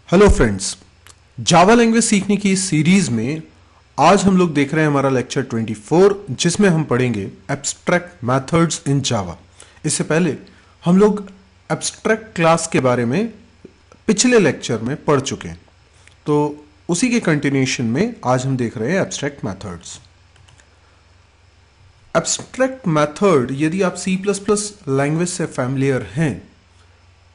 Hello friends, Java language सीखने की इस सीरीज में आज हम लोग देख रहे हैं हमारा लेक्चर 24 जिसमें हम पढ़ेंगे एब्स्ट्रैक्ट मेथड्स इन जावा। इससे पहले हम लोग एब्स्ट्रैक्ट क्लास के बारे में पिछले लेक्चर में पढ़ चुके हैं, तो उसी के कंटिन्यूएशन में आज हम देख रहे हैं एब्स्ट्रैक्ट मेथड्स। एब्स्ट्रैक्ट मेथड यदि आप C++ लैंग्वेज से फैमिलियर हैं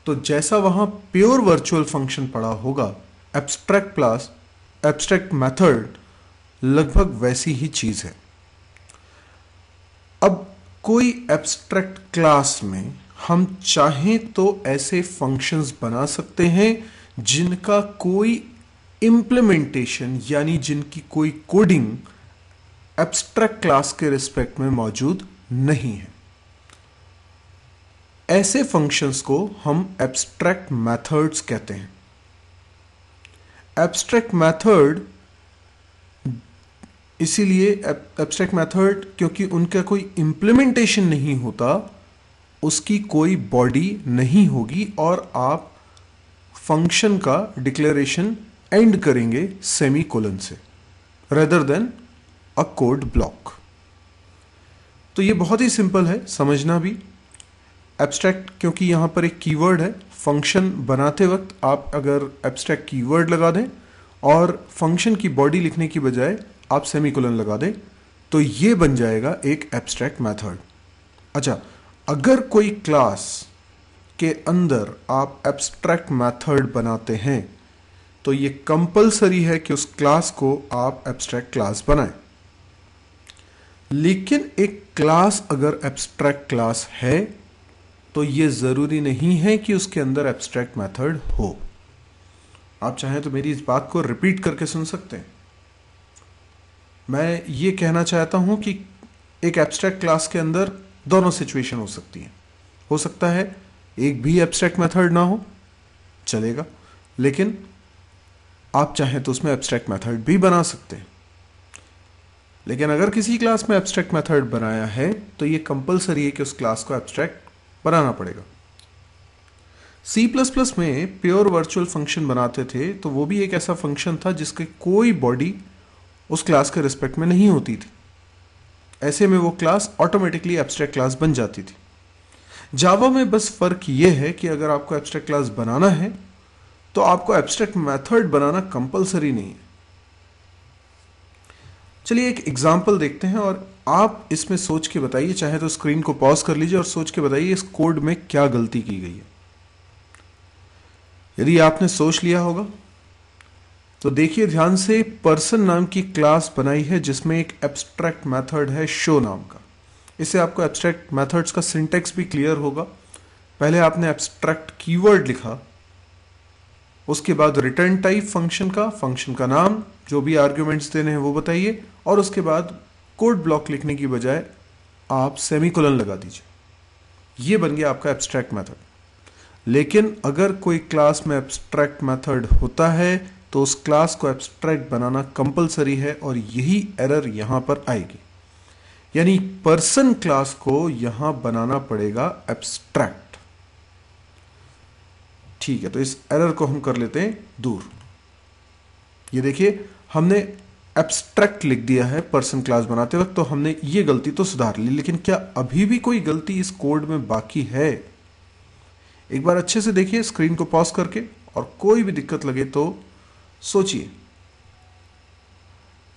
तो जैसा वहां प्योर वर्चुअल फंक्शन पढ़ा होगा, एब्स्ट्रैक्ट मेथड लगभग वैसी ही चीज है। अब कोई एब्स्ट्रैक्ट क्लास में हम चाहें तो ऐसे फंक्शंस बना सकते हैं जिनका कोई इंप्लीमेंटेशन यानी जिनकी कोई कोडिंग एब्स्ट्रैक्ट क्लास के रिस्पेक्ट में मौजूद नहीं है। ऐसे फंक्शंस को हम एब्स्ट्रैक्ट मेथड्स कहते हैं। एब्स्ट्रैक्ट मेथड इसीलिए एब्स्ट्रैक्ट मेथड क्योंकि उनका कोई इंप्लीमेंटेशन नहीं होता, उसकी कोई बॉडी नहीं होगी और आप फंक्शन का डिक्लेरेशन एंड करेंगे सेमीकोलन से rather than a code block. तो ये बहुत ही सिंपल है समझना भी। एब्स्ट्रैक्ट क्योंकि यहां पर एक कीवर्ड है, फंक्शन बनाते वक्त आप अगर एब्स्ट्रैक्ट कीवर्ड लगा दें और फंक्शन की बॉडी लिखने की बजाय आप सेमीकोलन लगा दें तो ये बन जाएगा एक एब्स्ट्रैक्ट मेथड। अच्छा, अगर कोई क्लास के अंदर आप एब्स्ट्रैक्ट मेथड बनाते हैं तो ये कंपलसरी है कि उस क्लास को आप एब्स्ट्रैक्ट क्लास बनाएं। लेकिन एक क्लास अगर एब्स्ट्रैक्ट क्लास है तो यह जरूरी नहीं है कि उसके अंदर एब्स्ट्रैक्ट मेथड हो। आप चाहें तो मेरी इस बात को रिपीट करके सुन सकते हैं। मैं ये कहना चाहता हूं कि एक एब्स्ट्रैक्ट क्लास के अंदर दोनों सिचुएशन हो सकती हैं। हो सकता है एक भी एब्स्ट्रैक्ट मेथड ना हो, चलेगा, लेकिन आप चाहें तो उसमें एब्स्ट्रैक्ट मेथड भी बना सकते हैं। लेकिन अगर किसी क्लास में एब्स्ट्रैक्ट मेथड बनाया है तो यह कंपलसरी है कि उस क्लास को एब्स्ट्रैक्ट बनाना पड़ेगा। C++ में प्योर वर्चुअल फंक्शन बनाते थे तो वो भी एक ऐसा फंक्शन था जिसकी कोई बॉडी उस क्लास के रिस्पेक्ट में नहीं होती थी। ऐसे में वो क्लास ऑटोमेटिकली एब्स्ट्रैक्ट क्लास बन जाती थी। जावा में बस फर्क ये है कि अगर आपको एब्स्ट्रैक्ट क्लास बनाना है तो आपको एब्स्ट्रैक्ट मेथड बनाना कंपलसरी नहीं है। चलिए एक एग्जाम्पल देखते हैं और आप इसमें सोच के बताइए, चाहे तो स्क्रीन को पॉज कर लीजिए और सोच के बताइए इस कोड में क्या गलती की गई है। यदि आपने सोच लिया होगा तो देखिए ध्यान से, पर्सन नाम की क्लास बनाई है जिसमें एक एब्स्ट्रैक्ट मेथड है शो नाम का। इससे आपको एब्स्ट्रैक्ट मेथड्स का सिंटेक्स भी क्लियर होगा। पहले आपने एब्स्ट्रैक्ट कीवर्ड लिखा, उसके बाद रिटर्न टाइप फंक्शन का नाम, जो भी आर्ग्यूमेंट्स देने हैं वो बताइए, और उसके बाद कोड ब्लॉक लिखने की बजाय आप सेमीकोलन लगा दीजिए। ये बन गया आपका एब्स्ट्रैक्ट मेथड। लेकिन अगर कोई क्लास में एब्स्ट्रैक्ट मेथड होता है तो उस क्लास को एब्स्ट्रैक्ट बनाना कंपलसरी है और यही एरर यहां पर आएगी। यानी पर्सन क्लास को यहां बनाना पड़ेगा एब्स्ट्रैक्ट। ठीक है, तो इस एरर को हम कर लेते हैं दूर। ये देखिए हमने एब्स्ट्रैक्ट लिख दिया है पर्सन क्लास बनाते वक्त, तो हमने ये गलती तो सुधार ली। लेकिन क्या अभी भी कोई गलती इस कोड में बाकी है? एक बार अच्छे से देखिए स्क्रीन को पॉज करके, और कोई भी दिक्कत लगे तो सोचिए।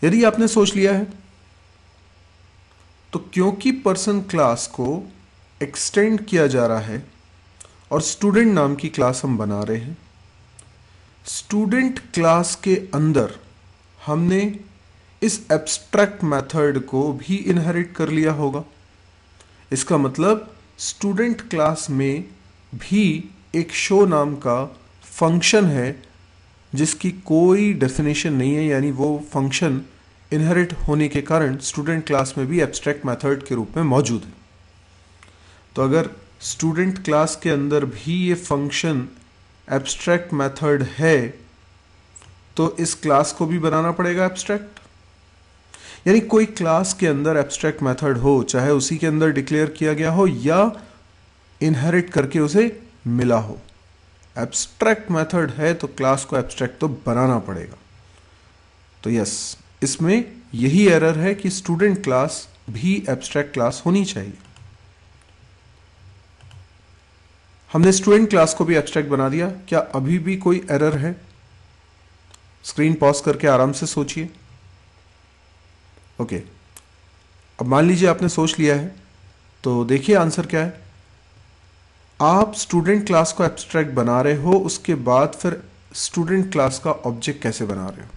यदि आपने सोच लिया है तो क्योंकि पर्सन क्लास को एक्सटेंड किया जा रहा है और स्टूडेंट नाम की क्लास हम बना रहे हैं, स्टूडेंट क्लास के अंदर हमने इस एब्स्ट्रैक्ट मेथड को भी इनहेरिट कर लिया होगा। इसका मतलब स्टूडेंट क्लास में भी एक शो नाम का फंक्शन है जिसकी कोई डेफिनेशन नहीं है, यानी वो फंक्शन इनहेरिट होने के कारण स्टूडेंट क्लास में भी एब्स्ट्रैक्ट मेथड के रूप में मौजूद है। तो अगर स्टूडेंट क्लास के अंदर भी ये फंक्शन एब्स्ट्रैक्ट मेथड है तो इस क्लास को भी बनाना पड़ेगा एब्स्ट्रैक्ट। यानी कोई क्लास के अंदर एब्स्ट्रैक्ट मेथड हो, चाहे उसी के अंदर डिक्लेयर किया गया हो या इनहेरिट करके उसे मिला हो, एब्स्ट्रैक्ट मेथड है तो क्लास को एब्स्ट्रैक्ट तो बनाना पड़ेगा। तो यस, इसमें यही एरर है कि स्टूडेंट क्लास भी एब्स्ट्रैक्ट क्लास होनी चाहिए। हमने स्टूडेंट क्लास को भी एब्स्ट्रैक्ट बना दिया। क्या अभी भी कोई एरर है? स्क्रीन पॉज करके आराम से सोचिए। ओके, अब मान लीजिए आपने सोच लिया है, तो देखिए आंसर क्या है। आप स्टूडेंट क्लास को एब्स्ट्रैक्ट बना रहे हो, उसके बाद फिर स्टूडेंट क्लास का ऑब्जेक्ट कैसे बना रहे हो?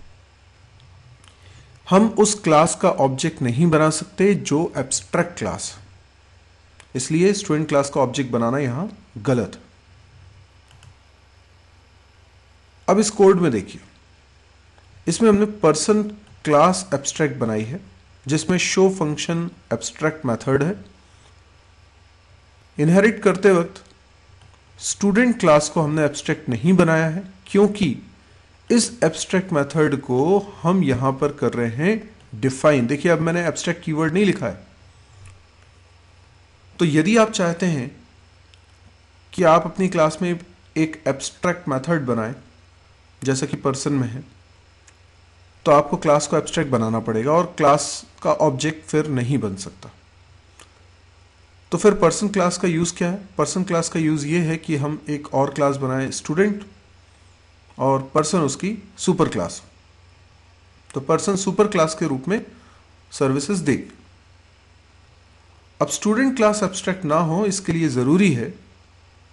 हम उस क्लास का ऑब्जेक्ट नहीं बना सकते जो एब्स्ट्रैक्ट क्लास, इसलिए स्टूडेंट क्लास का ऑब्जेक्ट बनाना यहां गलत। अब इस कोड में देखिए, इसमें हमने पर्सन क्लास एब्स्ट्रैक्ट बनाई है, जिसमें शो फंक्शन एब्स्ट्रैक्ट मेथड है। इनहेरिट करते वक्त स्टूडेंट क्लास को हमने एब्स्ट्रैक्ट नहीं बनाया है, क्योंकि इस एब्स्ट्रैक्ट मेथड को हम यहां पर कर रहे हैं डिफाइन। देखिए, अब मैंने एब्स्ट्रैक्ट कीवर्ड नहीं लिखा है। तो यदि आप चाहते हैं कि आप अपनी क्लास में एक एब्स्ट्रैक्ट मेथड बनाएं, जैसा कि पर्सन में है, तो आपको क्लास को एब्स्ट्रैक्ट बनाना पड़ेगा और क्लास का ऑब्जेक्ट फिर नहीं बन सकता। तो फिर पर्सन क्लास का यूज क्या है? पर्सन क्लास का यूज ये है कि हम एक और क्लास बनाएं स्टूडेंट, और पर्सन उसकी सुपर क्लास। तो पर्सन सुपर क्लास के रूप में सर्विसेज दे। अब स्टूडेंट क्लास एब्स्ट्रैक्ट ना हो, इसके लिए जरूरी है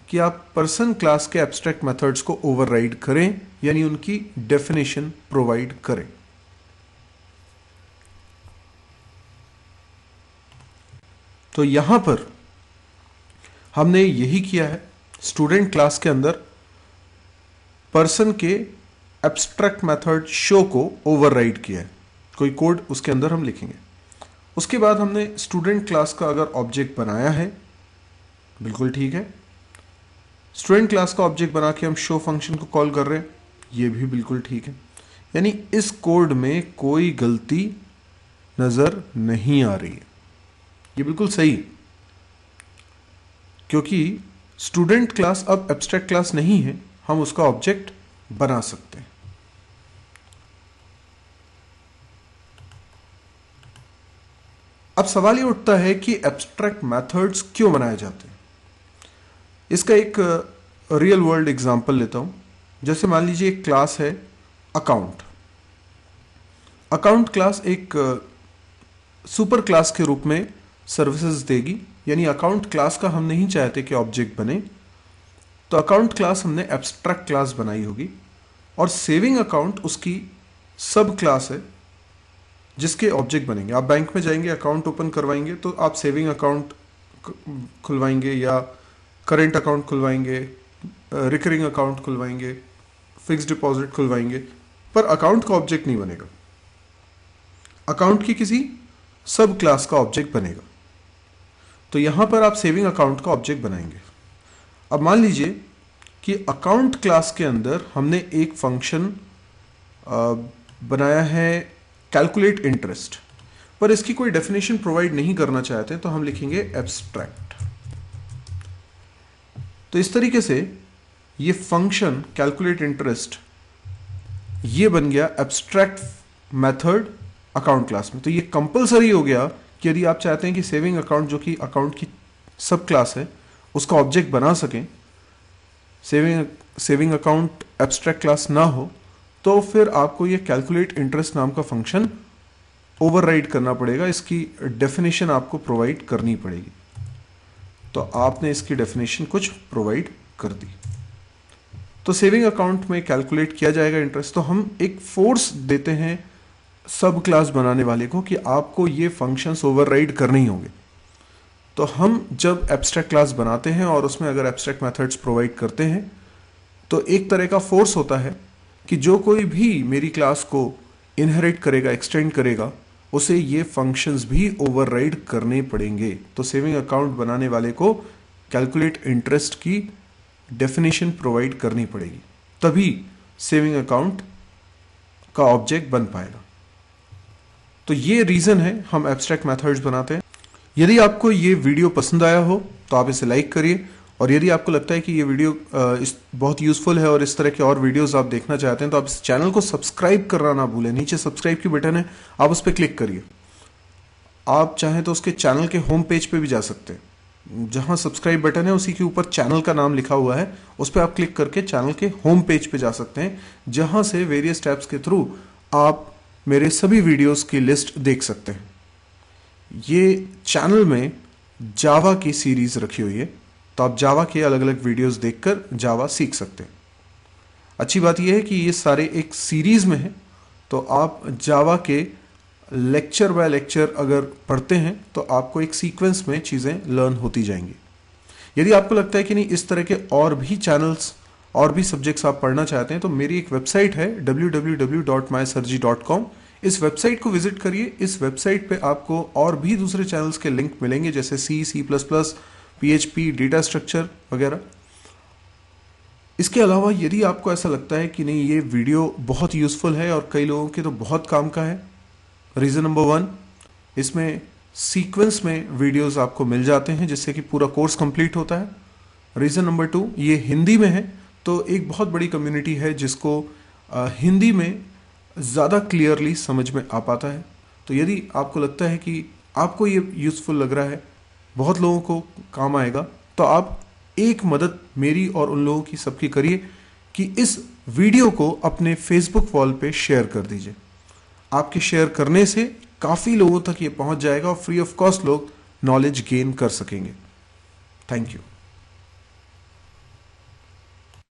कि आप पर्सन क्लास के एब्स्ट्रैक्ट मेथड्स को ओवरराइड करें, यानी उनकी डेफिनेशन प्रोवाइड करें। तो यहां पर हमने यही किया है। स्टूडेंट क्लास के अंदर पर्सन के एब्स्ट्रैक्ट मेथड शो को ओवरराइड किया है। कोई कोड उसके अंदर हम लिखेंगे। उसके बाद हमने स्टूडेंट क्लास का अगर ऑब्जेक्ट बनाया है, बिल्कुल ठीक है। स्टूडेंट क्लास का ऑब्जेक्ट बना के हम शो फंक्शन को कॉल कर रहे हैं, ये भी बिल्कुल ठीक है। यानी इस कोड में कोई गलती नजर नहीं आ रही है, ये बिल्कुल सही है। क्योंकि स्टूडेंट क्लास अब एब्स्ट्रैक्ट क्लास नहीं है, हम उसका ऑब्जेक्ट बना सकते हैं। अब सवाल ये उठता है कि एब्स्ट्रैक्ट मेथड्स क्यों बनाए जाते हैं। इसका एक रियल वर्ल्ड एग्जांपल लेता हूं। जैसे मान लीजिए एक क्लास है अकाउंट। अकाउंट क्लास एक सुपर क्लास के रूप में सर्विसेज देगी, यानी अकाउंट क्लास का हम नहीं चाहते कि ऑब्जेक्ट बने, तो अकाउंट क्लास हमने एब्स्ट्रैक्ट क्लास बनाई होगी। और सेविंग अकाउंट उसकी सब क्लास है जिसके ऑब्जेक्ट बनेंगे। आप बैंक में जाएंगे, अकाउंट ओपन करवाएंगे, तो आप सेविंग अकाउंट खुलवाएंगे या करेंट अकाउंट खुलवाएंगे, रिकरिंग अकाउंट खुलवाएंगे, फिक्स्ड डिपॉजिट खुलवाएंगे, पर अकाउंट का ऑब्जेक्ट नहीं बनेगा। अकाउंट की किसी सब क्लास का ऑब्जेक्ट बनेगा। तो यहां पर आप सेविंग अकाउंट का ऑब्जेक्ट बनाएंगे। अब मान लीजिए कि अकाउंट क्लास के अंदर हमने एक फंक्शन बनाया है कैलकुलेट इंटरेस्ट, पर इसकी कोई डेफिनेशन प्रोवाइड नहीं करना चाहते, तो हम लिखेंगे एब्स्ट्रैक्ट। तो इस तरीके से ये फंक्शन कैलकुलेट इंटरेस्ट ये बन गया एब्स्ट्रैक्ट मेथड अकाउंट क्लास में। तो ये कंपलसरी हो गया कि यदि आप चाहते हैं कि सेविंग अकाउंट, जो कि अकाउंट की सब क्लास है, उसका ऑब्जेक्ट बना सकें, सेविंग अकाउंट एब्स्ट्रैक्ट क्लास ना हो, तो फिर आपको ये कैलकुलेट इंटरेस्ट नाम का फंक्शन ओवरराइड करना पड़ेगा। इसकी डेफिनेशन आपको प्रोवाइड करनी पड़ेगी। तो आपने इसकी डेफिनेशन कुछ प्रोवाइड कर दी। तो सेविंग अकाउंट में कैलकुलेट किया जाएगा इंटरेस्ट। तो हम एक फोर्स देते हैं सब क्लास बनाने वाले को कि आपको ये फंक्शंस ओवरराइड करने ही होंगे। तो हम जब एब्स्ट्रैक्ट क्लास बनाते हैं और उसमें अगर एब्स्ट्रैक्ट मेथड्स प्रोवाइड करते हैं, तो एक तरह का फोर्स होता है कि जो कोई भी मेरी क्लास को इनहेरिट करेगा, एक्सटेंड करेगा, उसे ये फंक्शंस भी ओवरराइड करने पड़ेंगे। तो सेविंग अकाउंट बनाने वाले को कैलकुलेट इंटरेस्ट की डेफिनेशन प्रोवाइड करनी पड़ेगी, तभी सेविंग अकाउंट का ऑब्जेक्ट बन पाएगा। तो ये रीजन है हम एब्स्ट्रैक्ट मेथड्स बनाते हैं। यदि आपको ये वीडियो पसंद आया हो तो आप इसे लाइक करिए और यदि आपको लगता है कि ये वीडियो बहुत यूज़फुल है और इस तरह के और वीडियोस आप देखना चाहते हैं तो आप इस चैनल को सब्सक्राइब करना ना भूलें। नीचे सब्सक्राइब की बटन है, आप उस पर क्लिक करिए। आप चाहें तो उसके चैनल के होम पेज पे भी जा सकते हैं। जहां सब्सक्राइब बटन है उसी के ऊपर चैनल का नाम लिखा हुआ है, उस पर आप क्लिक करके चैनल के होम पेज पे जा सकते हैं, जहां से वेरियस टैब्स के थ्रू आप मेरे सभी वीडियोस की लिस्ट देख सकते हैं। ये चैनल में जावा की सीरीज रखी हुई है, तो आप जावा के अलग अलग वीडियोस देखकर जावा सीख सकते हैं। अच्छी बात यह है कि ये सारे एक सीरीज में है, तो आप जावा के लेक्चर बाय लेक्चर अगर पढ़ते हैं तो आपको एक सीक्वेंस में चीज़ें लर्न होती जाएंगी। यदि आपको लगता है कि नहीं इस तरह के और भी चैनल्स और भी सब्जेक्ट्स आप पढ़ना चाहते हैं तो मेरी एक वेबसाइट है www.mysirji.com। इस वेबसाइट को विजिट करिए। इस वेबसाइट पे आपको और भी दूसरे चैनल्स के लिंक मिलेंगे, जैसे C++, PHP, डेटा स्ट्रक्चर वगैरह। इसके अलावा यदि आपको ऐसा लगता है कि नहीं ये वीडियो बहुत यूज़फुल है और कई लोगों के तो बहुत काम का है, रीज़न नंबर 1, इसमें सीक्वेंस में वीडियोस आपको मिल जाते हैं जिससे कि पूरा कोर्स कंप्लीट होता है। रीज़न नंबर 2, ये हिंदी में है, तो एक बहुत बड़ी कम्युनिटी है जिसको हिंदी में ज़्यादा क्लियरली समझ में आ पाता है। तो यदि आपको लगता है कि आपको ये यूज़फुल लग रहा है, बहुत लोगों को काम आएगा, तो आप एक मदद मेरी और उन लोगों की सबकी करिए कि इस वीडियो को अपने फेसबुक वॉल पे शेयर कर दीजिए। आपके शेयर करने से काफ़ी लोगों तक ये पहुंच जाएगा और फ्री ऑफ कॉस्ट लोग नॉलेज गेन कर सकेंगे। Thank you.